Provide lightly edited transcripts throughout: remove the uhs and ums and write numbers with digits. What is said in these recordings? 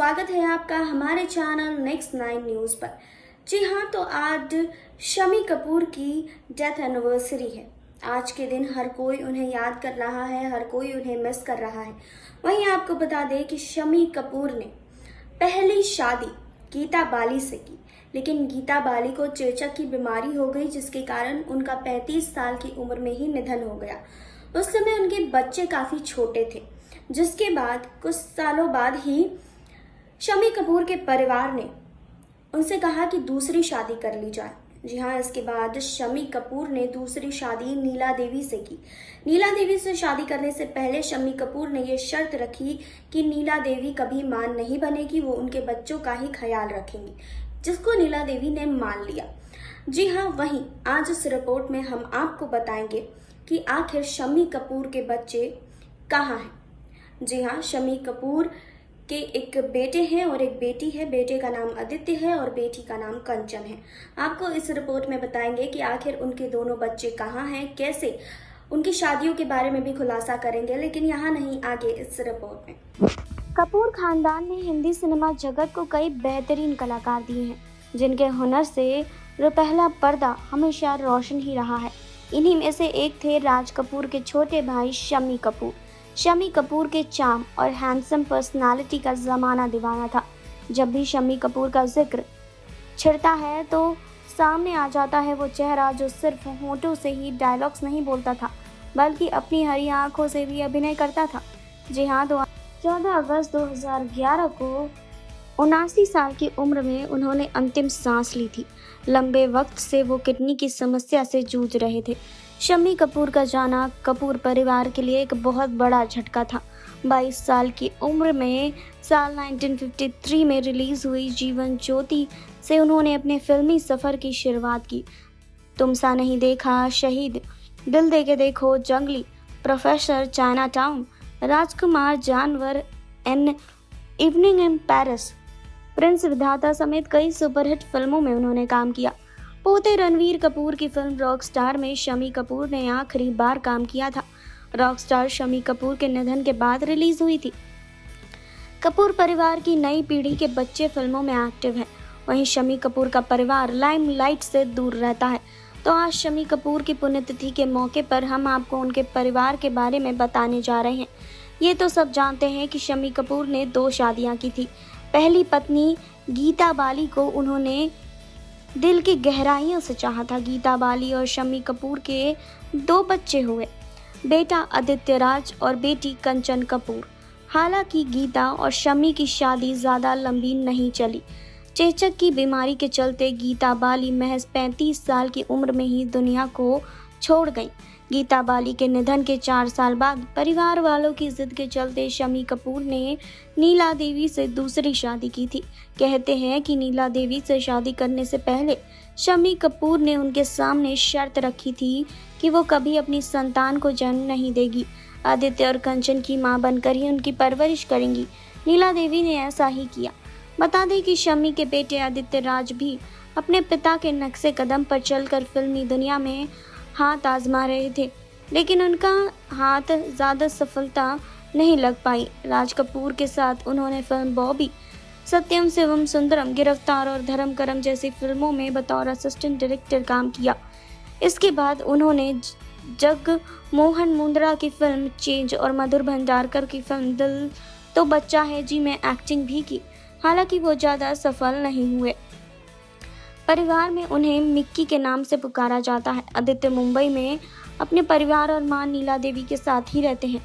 स्वागत है आपका हमारे चैनल नेक्स्ट 9 न्यूज़ पर। जी हाँ, तो आज शम्मी कपूर की डेथ एनिवर्सरी है। आज के दिन हर कोई उन्हें याद कर रहा है, हर कोई उन्हें मिस कर रहा है। वहीं आपको बता दें कि शम्मी कपूर ने पहली शादी गीता बाली से की, लेकिन गीता बाली को चेचक की बीमारी हो गई, जिसके कारण उनका 35 साल की उम्र में ही निधन हो गया। उस समय उनके बच्चे काफी छोटे थे, जिसके बाद कुछ सालों बाद ही शम्मी कपूर के परिवार ने उनसे कहा कि दूसरी शादी कर ली जाए। जी हाँ, इसके बाद शम्मी कपूर ने दूसरी शादी नीला देवी से की। नीला देवी से शादी करने से पहले शम्मी कपूर ने ये शर्त रखी कि नीला देवी कभी मां नहीं बनेगी, वो उनके बच्चों का ही ख्याल रखेंगी, जिसको नीला देवी ने मान लिया। जी हाँ, वहीं आज इस रिपोर्ट में हम आपको बताएंगे कि आखिर शम्मी कपूर के बच्चे कहाँ हैं। जी हाँ, शम्मी कपूर के एक बेटे हैं और एक बेटी है। बेटे का नाम आदित्य है और बेटी का नाम कंचन है। आपको इस रिपोर्ट में बताएंगे कि आखिर उनके दोनों बच्चे कहाँ हैं, कैसे, उनकी शादियों के बारे में भी खुलासा करेंगे। लेकिन यहाँ नहीं, आगे इस रिपोर्ट में। कपूर खानदान ने हिंदी सिनेमा जगत को कई बेहतरीन कलाकार दिए हैं, जिनके हुनर से पहला पर्दा हमेशा रोशन ही रहा है। इन्हीं में से एक थे राज कपूर के छोटे भाई शम्मी कपूर। शम्मी कपूर के चार्म और हैंडसम पर्सनालिटी का ज़माना दीवाना था। जब भी शम्मी कपूर का जिक्र छिड़ता है तो सामने आ जाता है वो चेहरा जो सिर्फ होंठों से ही डायलॉग्स नहीं बोलता था, बल्कि अपनी हरी आंखों से भी अभिनय करता था। जी हाँ, 14 अगस्त 2011 को 79 साल की उम्र में उन्होंने अंतिम सांस ली थी। लंबे वक्त से वो किडनी की समस्या से जूझ रहे थे। शम्मी कपूर का जाना कपूर परिवार के लिए एक बहुत बड़ा झटका था। 22 साल की उम्र में साल 1953 में रिलीज हुई जीवन ज्योति से उन्होंने अपने फिल्मी सफ़र की शुरुआत की। तुम सा नहीं देखा, शहीद, दिल दे के देखो, जंगली, प्रोफेसर, चाइना टाउन, राजकुमार, जानवर, an evening in Paris, Prince विधाता समेत कई सुपरहिट फिल्मों में उन्होंने काम किया। पोते रणवीर कपूर की फिल्म रॉकस्टार में शम्मी कपूर ने आखिरी बार काम किया था। रॉकस्टार शम्मी कपूर के निधन के बाद रिलीज हुई थी। कपूर परिवार की नई पीढ़ी के बच्चे फिल्मों में एक्टिव हैं। वहीं शम्मी कपूर का परिवार लाइमलाइट से दूर रहता है। तो आज शम्मी कपूर की पुण्यतिथि के मौके पर हम आपको उनके परिवार के बारे में बताने जा रहे हैं। ये तो सब जानते हैं कि शम्मी कपूर ने 2 शादियां की थी। पहली पत्नी गीता बाली को उन्होंने दिल की गहराइयों से चाहा था। गीता बाली और शम्मी कपूर के 2 बच्चे हुए, बेटा आदित्य राज और बेटी कंचन कपूर। हालांकि गीता और शम्मी की शादी ज़्यादा लंबी नहीं चली। चेचक की बीमारी के चलते गीता बाली महज 35 साल की उम्र में ही दुनिया को छोड़ गई। गीता बाली के निधन के 4 साल बाद परिवार वालों की जिद के चलते शम्मी कपूर ने नीला देवी से दूसरी शादी की थी। कहते हैं कि नीला देवी से शादी करने से पहले शम्मी कपूर ने उनके सामने शर्त रखी थी कि वो कभी अपनी संतान को जन्म नहीं देगी। आदित्य और कंचन की मां बनकर ही उनकी परवरिश करेंगी। नीला देवी ने ऐसा ही किया। बता दें कि शम्मी के बेटे आदित्य राज भी अपने पिता के नक्शे कदम पर चलकर फिल्मी दुनिया में हाथ आजमा रहे थे, लेकिन उनका हाथ ज़्यादा सफलता नहीं लग पाई। राज कपूर के साथ उन्होंने फिल्म बॉबी, सत्यम शिवम सुंदरम, गिरफ्तार और धर्म करम जैसी फिल्मों में बतौर असिस्टेंट डायरेक्टर काम किया। इसके बाद उन्होंने जग मोहन मुंद्रा की फिल्म चेंज और मधुर भंडारकर की फिल्म दिल तो बच्चा है जी में एक्टिंग भी की। हालांकि वो ज़्यादा सफल नहीं हुए। परिवार में उन्हें मिक्की के नाम से पुकारा जाता है। आदित्य मुंबई में अपने परिवार और मां नीला देवी के साथ ही रहते हैं।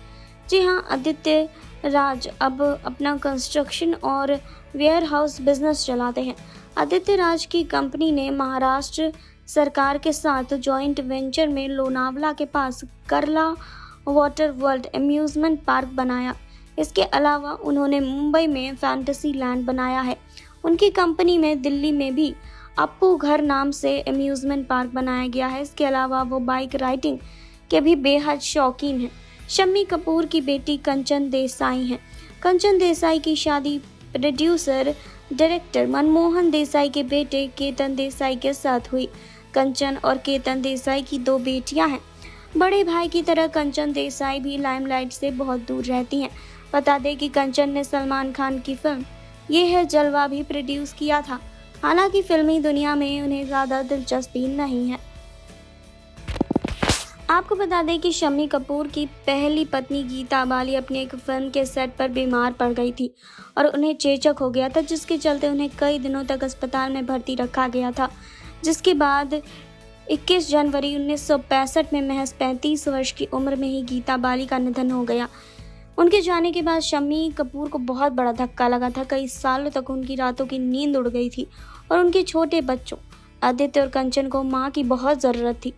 जी हाँ, आदित्य राज अब अपना कंस्ट्रक्शन और वेयर हाउस बिजनेस चलाते हैं। आदित्य राज की कंपनी ने महाराष्ट्र सरकार के साथ जॉइंट वेंचर में लोनावला के पास करला वाटर वर्ल्ड एम्यूजमेंट पार्क बनाया। इसके अलावा उन्होंने मुंबई में फैंटेसी लैंड बनाया है। उनकी कंपनी में दिल्ली में भी अप्पू घर नाम से एम्यूजमेंट पार्क बनाया गया है। इसके अलावा वो बाइक राइडिंग के भी बेहद शौकीन हैं। शम्मी कपूर की बेटी कंचन देसाई हैं। कंचन देसाई की शादी प्रोड्यूसर डायरेक्टर मनमोहन देसाई के बेटे केतन देसाई के साथ हुई। कंचन और केतन देसाई की 2 बेटियां हैं। बड़े भाई की तरह कंचन देसाई भी लाइमलाइट से बहुत दूर रहती हैं। बता दें कि कंचन ने सलमान खान की फिल्म ये है जलवा भी प्रोड्यूस किया था। हालांकि फिल्मी दुनिया में उन्हें ज़्यादा दिलचस्पी नहीं है। आपको बता दें कि शम्मी कपूर की पहली पत्नी गीता बाली अपनी एक फिल्म के सेट पर बीमार पड़ गई थी और उन्हें चेचक हो गया था, जिसके चलते उन्हें कई दिनों तक अस्पताल में भर्ती रखा गया था। जिसके बाद 21 जनवरी 1965 में महज 35 वर्ष की उम्र में ही गीता बाली का निधन हो गया। उनके जाने के बाद शम्मी कपूर को बहुत बड़ा धक्का लगा था। कई सालों तक उनकी रातों की नींद उड़ गई थी और उनके छोटे बच्चों आदित्य और कंचन को मां की बहुत ज़रूरत थी।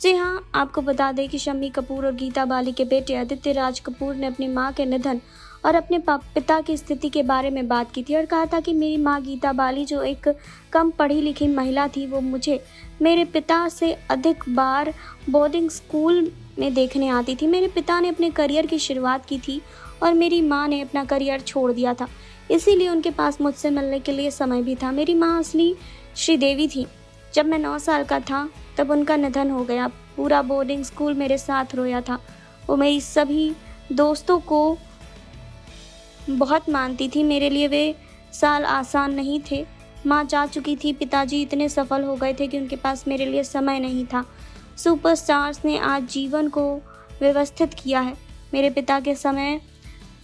जी हाँ, आपको बता दें कि शम्मी कपूर और गीता बाली के बेटे आदित्य राज कपूर ने अपनी मां के निधन और अपने पिता की स्थिति के बारे में बात की थी और कहा था कि मेरी मां गीता बाली जो एक कम पढ़ी लिखी महिला थी, वो मुझे मेरे पिता से अधिक बार बोर्डिंग स्कूल में देखने आती थी। मेरे पिता ने अपने करियर की शुरुआत की थी और मेरी मां ने अपना करियर छोड़ दिया था, इसीलिए उनके पास मुझसे मिलने के लिए समय भी था। मेरी मां असली श्रीदेवी थी। जब मैं 9 साल का था तब उनका निधन हो गया। पूरा बोर्डिंग स्कूल मेरे साथ रोया था। वो मेरी सभी दोस्तों को बहुत मानती थी। मेरे लिए वे साल आसान नहीं थे। माँ जा चुकी थी, पिताजी इतने सफल हो गए थे कि उनके पास मेरे लिए समय नहीं था। सुपरस्टार्स ने आज जीवन को व्यवस्थित किया है। मेरे पिता के समय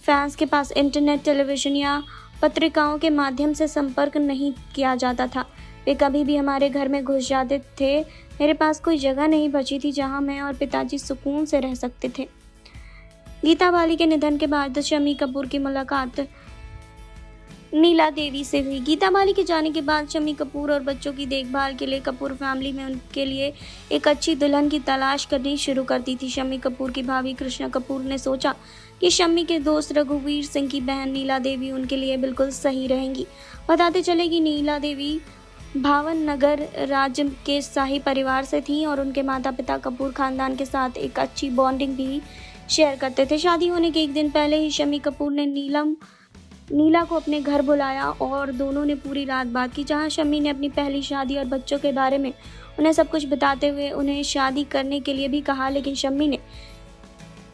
फैंस के पास इंटरनेट, टेलीविज़न या पत्रिकाओं के माध्यम से संपर्क नहीं किया जाता था। वे कभी भी हमारे घर में घुस जाते थे। मेरे पास कोई जगह नहीं बची थी जहां मैं और पिताजी सुकून से रह सकते थे। गीता बाली के निधन के बाद शम्मी कपूर की मुलाकात नीला देवी से हुई। गीता बाली के जाने के बाद शम्मी कपूर और बच्चों की देखभाल के लिए कपूर फैमिली में उनके लिए एक अच्छी दुल्हन की तलाश करनी शुरू कर दी थी। शम्मी कपूर की भाभी कृष्णा कपूर ने सोचा कि शम्मी के दोस्त रघुवीर सिंह की बहन नीला देवी उनके लिए बिल्कुल सही रहेंगी। बताते चले कि नीला देवी भावन नगर राज्य के शाही परिवार से थीं और उनके माता पिता कपूर खानदान के साथ एक अच्छी बॉन्डिंग भी शेयर करते थे। शादी होने के एक दिन पहले ही शम्मी कपूर ने नीला को अपने घर बुलाया और दोनों ने पूरी रात बात की, जहां शम्मी ने अपनी पहली शादी और बच्चों के बारे में उन्हें सब कुछ बताते हुए उन्हें शादी करने के लिए भी कहा। लेकिन शम्मी ने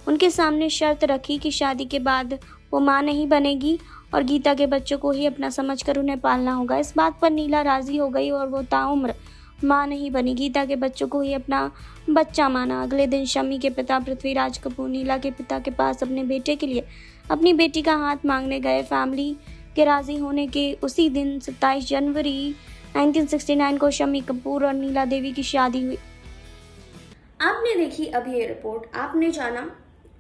उनके सामने शर्त रखी कि शादी के बाद वो मां नहीं बनेगी और गीता के बच्चों को ही अपना समझकर उन्हें पालना होगा। इस बात पर नीला राजी हो गई और वो ताउम्र मां नहीं बनी, गीता के बच्चों को ही अपना बच्चा माना। अगले दिन शम्मी के पिता पृथ्वीराज कपूर नीला के पिता के पास अपने बेटे के लिए अपनी बेटी का हाथ मांगने गए। फैमिली के राजी होने के उसी दिन 27 जनवरी 1969 को शम्मी कपूर और नीला देवी की शादी हुई। आपने देखी अभी ये रिपोर्ट। आपने जाना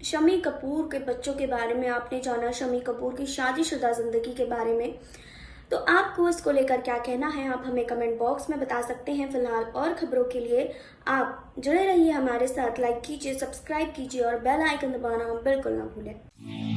शम्मी कपूर के बच्चों के बारे में, आपने जाना शम्मी कपूर की शादीशुदा जिंदगी के बारे में। तो आपको इसको लेकर क्या कहना है, आप हमें कमेंट बॉक्स में बता सकते हैं। फिलहाल और खबरों के लिए आप जुड़े रहिए हमारे साथ। लाइक कीजिए, सब्सक्राइब कीजिए और बेल आइकन दबाना बिल्कुल ना भूलें।